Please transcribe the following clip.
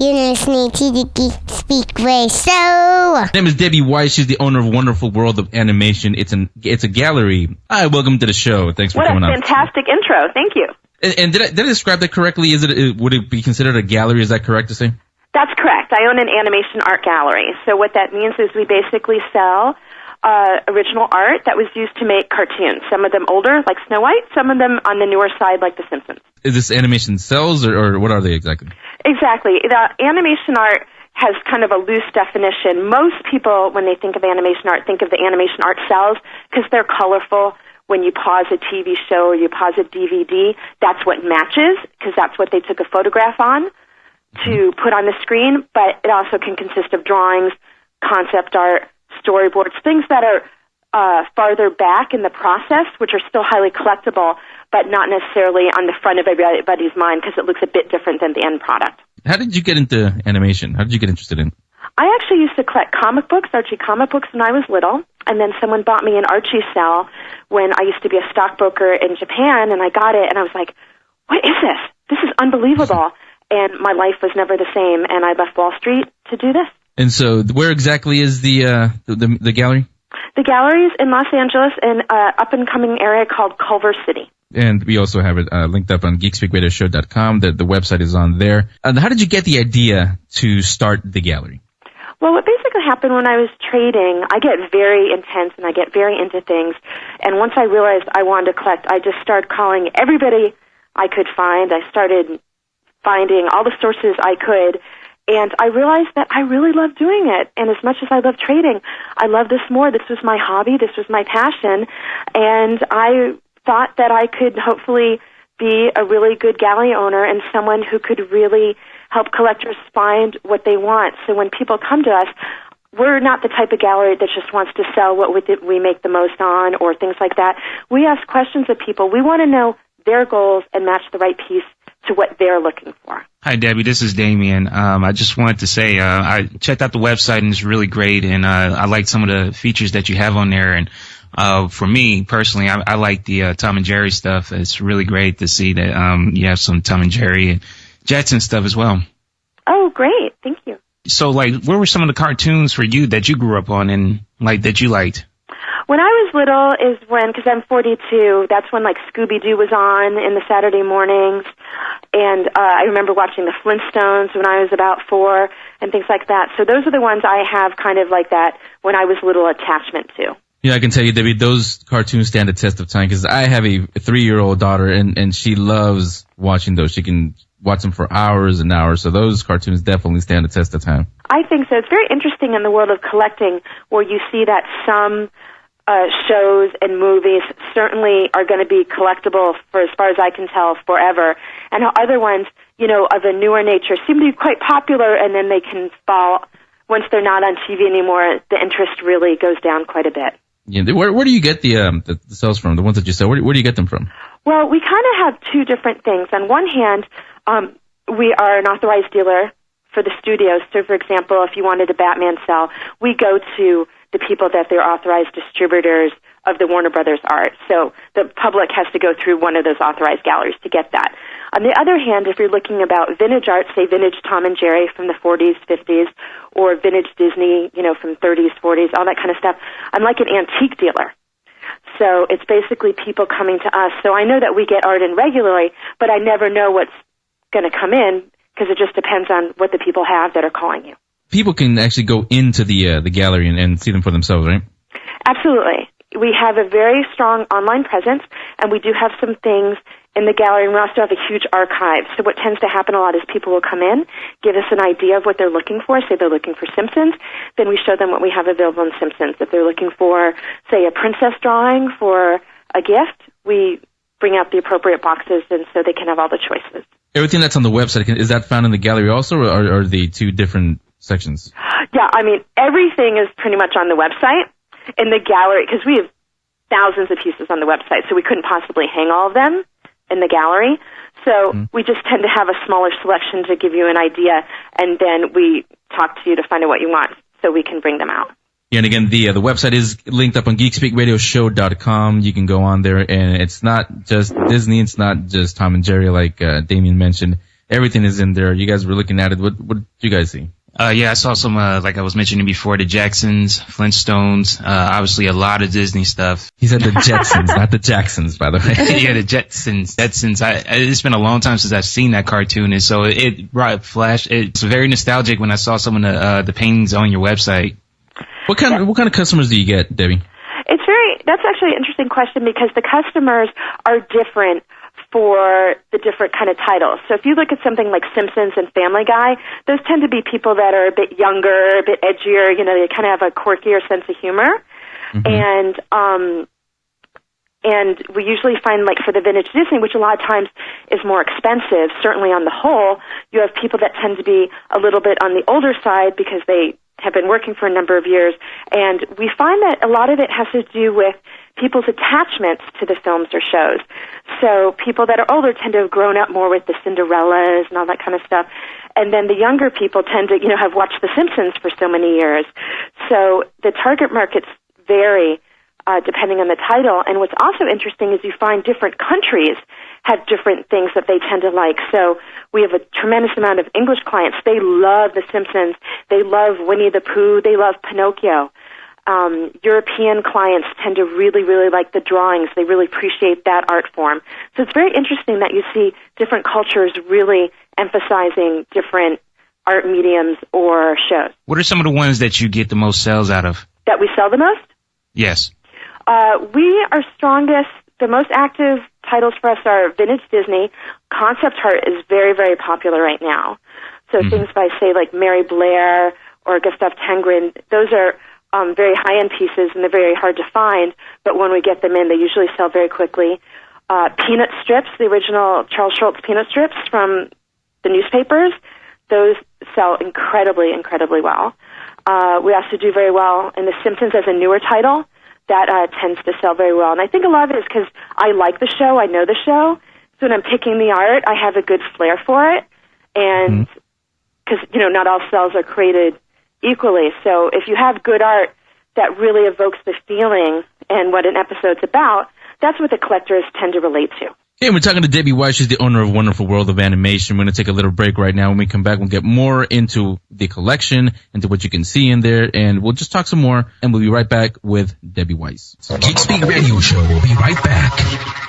You're listening to the Geek Speak Weiss Show. My name is Debbie Weiss. She's the owner of Wonderful World of Animation. It's a gallery. Hi, welcome to the show. Thanks for coming on. What a fantastic intro. Thank you. And did I describe that correctly? Would it be considered a gallery? Is that correct to say? That's correct. I own an animation art gallery. So what that means is we basically sell original art that was used to make cartoons. Some of them older, like Snow White. Some of them on the newer side, like The Simpsons. Is this animation cels, or what are they exactly? Exactly. The animation art has kind of a loose definition. Most people, when they think of animation art, think of the animation art cels because they're colorful. When you pause a TV show or you pause a DVD, that's what matches because that's what they took a photograph on to put on the screen. But it also can consist of drawings, concept art, storyboards, things that are farther back in the process, which are still highly collectible, but not necessarily on the front of everybody's mind because it looks a bit different than the end product. How did you get into animation? How did you get interested in it? I actually used to collect comic books, Archie comic books, when I was little, and then someone bought me an Archie cel when I used to be a stockbroker in Japan, and I got it, and I was like, what is this? This is unbelievable. And my life was never the same, and I left Wall Street to do this. And so where exactly is the gallery? The gallery is in Los Angeles in an up-and-coming area called Culver City. And we also have it linked up on geekspeakradioshow.com. The website is on there. How did you get the idea to start the gallery? Well, what basically happened when I was trading, I get very intense and I get very into things. And once I realized I wanted to collect, I just started calling everybody I could find. I started finding all the sources I could. And I realized that I really love doing it. And as much as I love trading, I love this more. This was my hobby. This was my passion. And I thought that I could hopefully be a really good gallery owner and someone who could really help collectors find what they want. So when people come to us, we're not the type of gallery that just wants to sell what we make the most on or things like that. We ask questions of people. We want to know their goals and match the right piece to what they're looking for. Hi, Debbie. This is Damien. I just wanted to say I checked out the website, and it's really great, and I liked some of the features that you have on there. And for me, personally, I like the Tom and Jerry stuff. It's really great to see that you have some Tom and Jerry and Jetson stuff as well. Oh, great. Thank you. So, what were some of the cartoons for you that you grew up on and that you liked? When I was little is when, because I'm 42, that's when Scooby-Doo was on in the Saturday mornings, and I remember watching the Flintstones when I was about 4 and things like that. So those are the ones I have kind of like that when I was little attachment to. Yeah, I can tell you, Debbie, those cartoons stand the test of time because I have a 3-year-old daughter, and she loves watching those. She can watch them for hours and hours, so those cartoons definitely stand the test of time. I think so. It's very interesting in the world of collecting where you see that some shows and movies certainly are going to be collectible for, as far as I can tell, forever. And other ones, of a newer nature seem to be quite popular, and then they can fall. Once they're not on TV anymore, the interest really goes down quite a bit. Yeah, where do you get the cels from, the ones that you sell? Where do you get them from? Well, we kind of have two different things. On one hand, we are an authorized dealer for the studios. So, for example, if you wanted a Batman cel, we go to the people that they're authorized distributors of the Warner Brothers art. So the public has to go through one of those authorized galleries to get that. On the other hand, if you're looking about vintage art, say vintage Tom and Jerry from the 40s, 50s, or vintage Disney, from 30s, 40s, all that kind of stuff, I'm like an antique dealer. So it's basically people coming to us. So I know that we get art in regularly, but I never know what's going to come in because it just depends on what the people have that are calling you. People can actually go into the gallery and see them for themselves, right? Absolutely. We have a very strong online presence, and we do have some things in the gallery, and we also have a huge archive. So what tends to happen a lot is people will come in, give us an idea of what they're looking for. Say they're looking for Simpsons, then we show them what we have available in Simpsons. If they're looking for, say, a princess drawing for a gift, we bring out the appropriate boxes, and so they can have all the choices. Everything that's on the website, is that found in the gallery also, or are they two different sections? Yeah, everything is pretty much on the website. In the gallery, because we have thousands of pieces on the website, so we couldn't possibly hang all of them in the gallery. So we just tend to have a smaller selection to give you an idea, and then we talk to you to find out what you want so we can bring them out. Yeah, and again, the website is linked up on geekspeakradioshow.com. You can go on there, and it's not just Disney, it's not just Tom and Jerry like Damien mentioned. Everything is in there. You guys were looking at it. What did you guys see? Yeah, I saw some, like I was mentioning before, the Jacksons, Flintstones, obviously a lot of Disney stuff. He said the Jetsons, not the Jacksons, by the way. Yeah, the Jetsons. It's been a long time since I've seen that cartoon, and so it brought flash. It's very nostalgic when I saw some of the paintings on your website. What kind of customers do you get, Debbie? That's actually an interesting question because the customers are different for the different kind of titles. So if you look at something like Simpsons and Family Guy, those tend to be people that are a bit younger, a bit edgier, you know, they kind of have a quirkier sense of humor. Mm-hmm. And we usually find, like, for the vintage Disney, which a lot of times is more expensive, certainly on the whole, you have people that tend to be a little bit on the older side because they have been working for a number of years. And we find that a lot of it has to do with people's attachments to the films or shows. So people that are older tend to have grown up more with the Cinderellas and all that kind of stuff. And then the younger people tend to, you know, have watched The Simpsons for so many years. So the target markets vary depending on the title. And what's also interesting is you find different countries have different things that they tend to like. So we have a tremendous amount of English clients. They love The Simpsons. They love Winnie the Pooh. They love Pinocchio. European clients tend to really, really like the drawings. They really appreciate that art form. So it's very interesting that you see different cultures really emphasizing different art mediums or shows. What are some of the ones that you get the most sales out of? That we sell the most? Yes. We are strongest. The most active titles for us are vintage Disney. Concept art is very, very popular right now. So things by, say, like Mary Blair or Gustav Tengrin, those are very high-end pieces, and they're very hard to find, but when we get them in, they usually sell very quickly. Peanut strips, the original Charles Schulz peanut strips from the newspapers, those sell incredibly, incredibly well. We also do very well in The Simpsons as a newer title. That tends to sell very well. And I think a lot of it is because I like the show, I know the show, so when I'm picking the art, I have a good flair for it, and because, you know, not all cells are created equally. So if you have good art that really evokes the feeling and what an episode's about, that's what the collectors tend to relate to. Hey, we're talking to Debbie Weiss. She's the owner of Wonderful World of Animation. We're going to take a little break right now. When we come back, we'll get more into the collection, into what you can see in there, and we'll just talk some more, and we'll be right back with Debbie Weiss. Geek Speak Radio Show will be right back.